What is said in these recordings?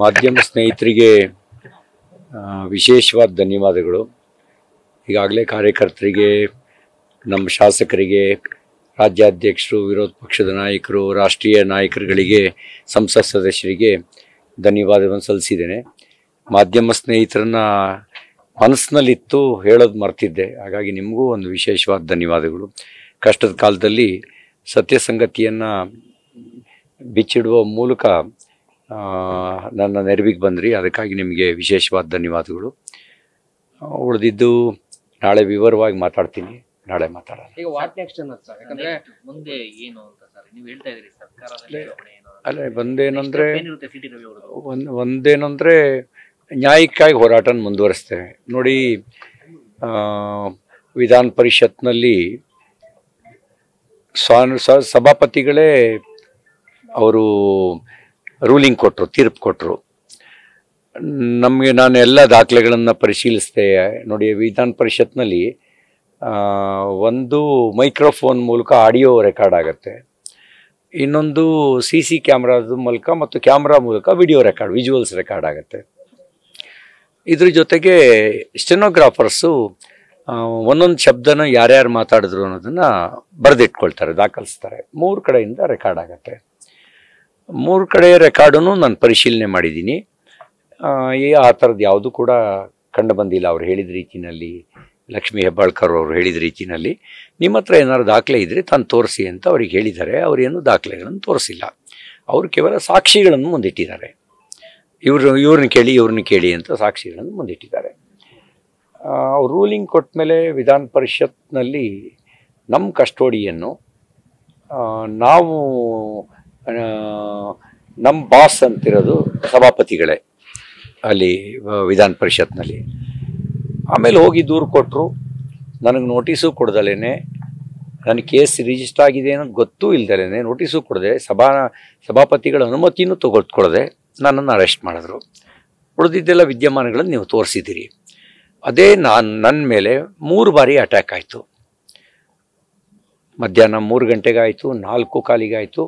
ಮಾಧ್ಯಮ ಸ್ನೇಹಿತರಿಗೆ ವಿಶೇಷವಾದ ಧನ್ಯವಾದಗಳು. ಈಗಾಗಲೇ ಕಾರ್ಯಕರ್ತರಿಗೆ, ನಮ್ಮ ಶಾಸಕರಿಗೆ, ರಾಜ್ಯಾಧ್ಯಕ್ಷರು, ವಿರೋಧ ಪಕ್ಷದ ನಾಯಕರು, ರಾಷ್ಟ್ರೀಯ ನಾಯಕರುಗಳಿಗೆ, ಸಂಸತ್ ಸದಸ್ಯರಿಗೆ ಧನ್ಯವಾದವನ್ನು ಸಲ್ಲಿಸಿದ್ದೇನೆ. ಮಾಧ್ಯಮ ಸ್ನೇಹಿತರನ್ನ ಮನಸ್ಸಿನಲ್ಲಿತ್ತು ಹೇಳೋದು ಮರ್ತಿದ್ದೆ, ಹಾಗಾಗಿ ನಿಮಗೂ ಒಂದು ವಿಶೇಷವಾದ ಧನ್ಯವಾದಗಳು. ಕಷ್ಟದ ಕಾಲದಲ್ಲಿ ಸತ್ಯ ಸಂಗತಿಯನ್ನು ಬಿಚ್ಚಿಡುವ ಮೂಲಕ ನನ್ನ ನೆರವಿಗೆ ಬಂದ್ರಿ, ಅದಕ್ಕಾಗಿ ನಿಮಗೆ ವಿಶೇಷವಾದ ಧನ್ಯವಾದಗಳು. ಉಳಿದಿದ್ದು ನಾಳೆ ವಿವರವಾಗಿ ಮಾತಾಡ್ತೀನಿ, ನಾಳೆ ಮಾತಾಡೋಣ. ಈಗ ವಾಟ್ ನೆಕ್ಸ್ಟ್ ಅನ್ನೋದು ಸರ್, ಯಾಕಂದ್ರೆ ಮುಂದೆ ಏನು ಅಂತ ಸರ್ ನೀವು ಹೇಳ್ತಾ ಇದ್ದೀರಿ ಸರ್ಕಾರದಲ್ಲಿ ಅಲ್ಲ, ಒಂದೇನಂದ್ರೆ ನ್ಯಾಯಕ್ಕಾಗಿ ಹೋರಾಟ ಮುಂದುವರಿಸ್ತೇವೆ. ನೋಡಿ, ವಿಧಾನ ಪರಿಷತ್ನಲ್ಲಿ ಸಭಾಪತಿಗಳೇ ಅವರು ರೂಲಿಂಗ್ ಕೊಟ್ಟರು, ತೀರ್ಪು ಕೊಟ್ಟರು. ನಮಗೆ ನಾನು ಎಲ್ಲ ದಾಖಲೆಗಳನ್ನು ಪರಿಶೀಲಿಸಿದೆ. ನೋಡಿ, ವಿಧಾನ ಪರಿಷತ್ನಲ್ಲಿ ಒಂದು ಮೈಕ್ರೋಫೋನ್ ಮೂಲಕ ಆಡಿಯೋ ರೆಕಾರ್ಡ್ ಆಗುತ್ತೆ, ಇನ್ನೊಂದು CC ಕ್ಯಾಮ್ರಾದ ಮೂಲಕ ಮತ್ತು ಕ್ಯಾಮ್ರಾ ಮೂಲಕ ವಿಡಿಯೋ ರೆಕಾರ್ಡ್, ವಿಜುವಲ್ಸ್ ರೆಕಾರ್ಡ್ ಆಗುತ್ತೆ. ಇದ್ರ ಜೊತೆಗೆ ಸ್ಟೆನೋಗ್ರಾಫರ್ಸು ಒಂದೊಂದು ಶಬ್ದನ ಯಾರ್ಯಾರು ಮಾತಾಡಿದ್ರು ಅನ್ನೋದನ್ನು ಬರೆದಿಟ್ಕೊಳ್ತಾರೆ, ದಾಖಲಿಸ್ತಾರೆ. 3 ಕಡೆಯಿಂದ ರೆಕಾರ್ಡ್ ಆಗುತ್ತೆ. 3 ಕಡೆ ರೆಕಾರ್ಡನ್ನು ನಾನು ಪರಿಶೀಲನೆ ಮಾಡಿದ್ದೀನಿ. ಆ ಥರದ್ದು ಯಾವುದೂ ಕೂಡ ಕಂಡು ಬಂದಿಲ್ಲ. ಅವ್ರು ಹೇಳಿದ ರೀತಿಯಲ್ಲಿ, ಲಕ್ಷ್ಮೀ ಹೆಬ್ಬಾಳ್ಕರ್ ಅವರು ಹೇಳಿದ ರೀತಿಯಲ್ಲಿ ನಿಮ್ಮ ಹತ್ರ ಏನಾದ್ರು ದಾಖಲೆ ಇದ್ದರೆ ತಾನು ತೋರಿಸಿ ಅಂತ ಅವ್ರಿಗೆ ಹೇಳಿದ್ದಾರೆ. ಅವರೇನು ದಾಖಲೆಗಳನ್ನು ತೋರಿಸಿಲ್ಲ, ಅವರು ಕೇವಲ ಸಾಕ್ಷಿಗಳನ್ನು ಮುಂದಿಟ್ಟಿದ್ದಾರೆ. ಇವ್ರನ್ನ ಕೇಳಿ ಅಂತ ಸಾಕ್ಷಿಗಳನ್ನು ಮುಂದಿಟ್ಟಿದ್ದಾರೆ. ಅವ್ರು ರೂಲಿಂಗ್ ಕೊಟ್ಟ ಮೇಲೆ ವಿಧಾನ ಪರಿಷತ್ನಲ್ಲಿ ನಮ್ಮ ಕಸ್ಟೋಡಿಯನ್ನು ನಾವು ನಮ್ಮ ಬಾಸ್ ಅಂತಿರೋದು ಸಭಾಪತಿಗಳೇ ಅಲ್ಲಿ ವಿಧಾನ ಪರಿಷತ್ನಲ್ಲಿ. ಆಮೇಲೆ ಹೋಗಿ ದೂರು ಕೊಟ್ಟರು, ನನಗೆ ನೋಟಿಸು ಕೊಡ್ದಲೇ, ನನಗೆ ಕೇಸ್ ರಿಜಿಸ್ಟರ್ ಆಗಿದೆ ಅನ್ನೋದು ಗೊತ್ತೂ ಇಲ್ದಲೇ, ನೋಟಿಸು ಕೊಡದೆ, ಸಭಾಪತಿಗಳ ಅನುಮತಿನೂ ಕೊಡದೆ ನನ್ನನ್ನು ಅರೆಸ್ಟ್ ಮಾಡಿದ್ರು. ಉಳಿದಿದ್ದೆಲ್ಲ ವಿದ್ಯಮಾನಗಳನ್ನು ನೀವು ತೋರಿಸಿದ್ದೀರಿ. ಅದೇ ನನ್ನ ಮೇಲೆ 3 ಬಾರಿ ಅಟ್ಯಾಕ್ ಆಯಿತು. ಮಧ್ಯಾಹ್ನ 3 ಗಂಟೆಗಾಯಿತು, 4:15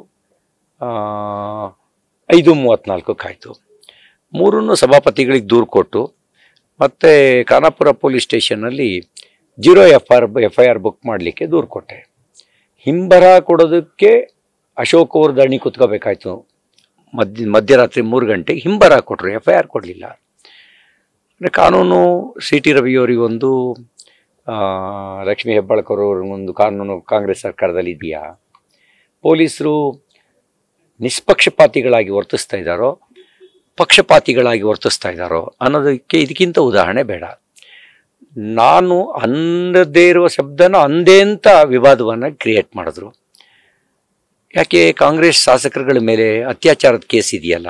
5:34 ಮೂರನ್ನು ಸಭಾಪತಿಗಳಿಗೆ ದೂರು ಕೊಟ್ಟು ಮತ್ತು ಖಾನಾಪುರ ಪೊಲೀಸ್ ಸ್ಟೇಷನ್ನಲ್ಲಿ 0 FIR ಬುಕ್ ಮಾಡಲಿಕ್ಕೆ ದೂರು ಕೊಟ್ಟೆ. ಹಿಂಬರ ಕೊಡೋದಕ್ಕೆ ಅಶೋಕ್ ಅವ್ರ ದಣಿ ಕೂತ್ಕೋಬೇಕಾಯ್ತು. ಮಧ್ಯರಾತ್ರಿ 3 ಗಂಟೆಗೆ ಹಿಂಬರ ಕೊಟ್ಟರು, FIR ಕೊಡಲಿಲ್ಲ. ಅಂದರೆ ಕಾನೂನು CT ರವಿಯವರಿಗೊಂದು, ಲಕ್ಷ್ಮೀ ಹೆಬ್ಬಾಳ್ಕರ್ ಅವ್ರಿಗೊಂದು ಕಾನೂನು ಕಾಂಗ್ರೆಸ್ ಸರ್ಕಾರದಲ್ಲಿ ಇದೆಯಾ? ಪೊಲೀಸರು ನಿಷ್ಪಕ್ಷಪಾತಿಗಳಾಗಿ ವರ್ತಿಸ್ತಾ ಇದ್ದಾರೋ, ಪಕ್ಷಪಾತಿಗಳಾಗಿ ವರ್ತಿಸ್ತಾ ಇದ್ದಾರೋ ಅನ್ನೋದಕ್ಕೆ ಇದಕ್ಕಿಂತ ಉದಾಹರಣೆ ಬೇಡ. ನಾನು ಅನ್ನದೇ ಇರುವ ಶಬ್ದನ ಅಂದೇ ಅಂತ ವಿವಾದವನ್ನು ಕ್ರಿಯೇಟ್ ಮಾಡಿದ್ರು. ಯಾಕೆ? ಕಾಂಗ್ರೆಸ್ ಶಾಸಕರುಗಳ ಮೇಲೆ ಅತ್ಯಾಚಾರದ ಕೇಸ್ ಇದೆಯಲ್ಲ,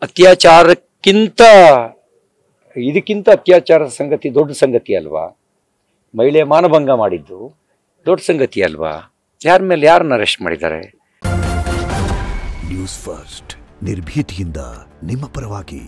ಅತ್ಯಾಚಾರಕ್ಕಿಂತ ಇದಕ್ಕಿಂತ ಅತ್ಯಾಚಾರದ ಸಂಗತಿ ದೊಡ್ಡ ಸಂಗತಿ ಅಲ್ವಾ? ಮಹಿಳೆಯ ಮಾನಭಂಗ ಮಾಡಿದ್ದು ದೊಡ್ಡ ಸಂಗತಿ ಅಲ್ವಾ? ಯಾರ ಮೇಲೆ ಯಾರನ್ನ ಅರೆಸ್ಟ್ ಮಾಡಿದ್ದಾರೆ? ನ್ಯೂಸ್ ಫಸ್ಟ್, ನಿರ್ಭೀತಿಯಿಂದ ನಿಮ್ಮ ಪರವಾಗಿ.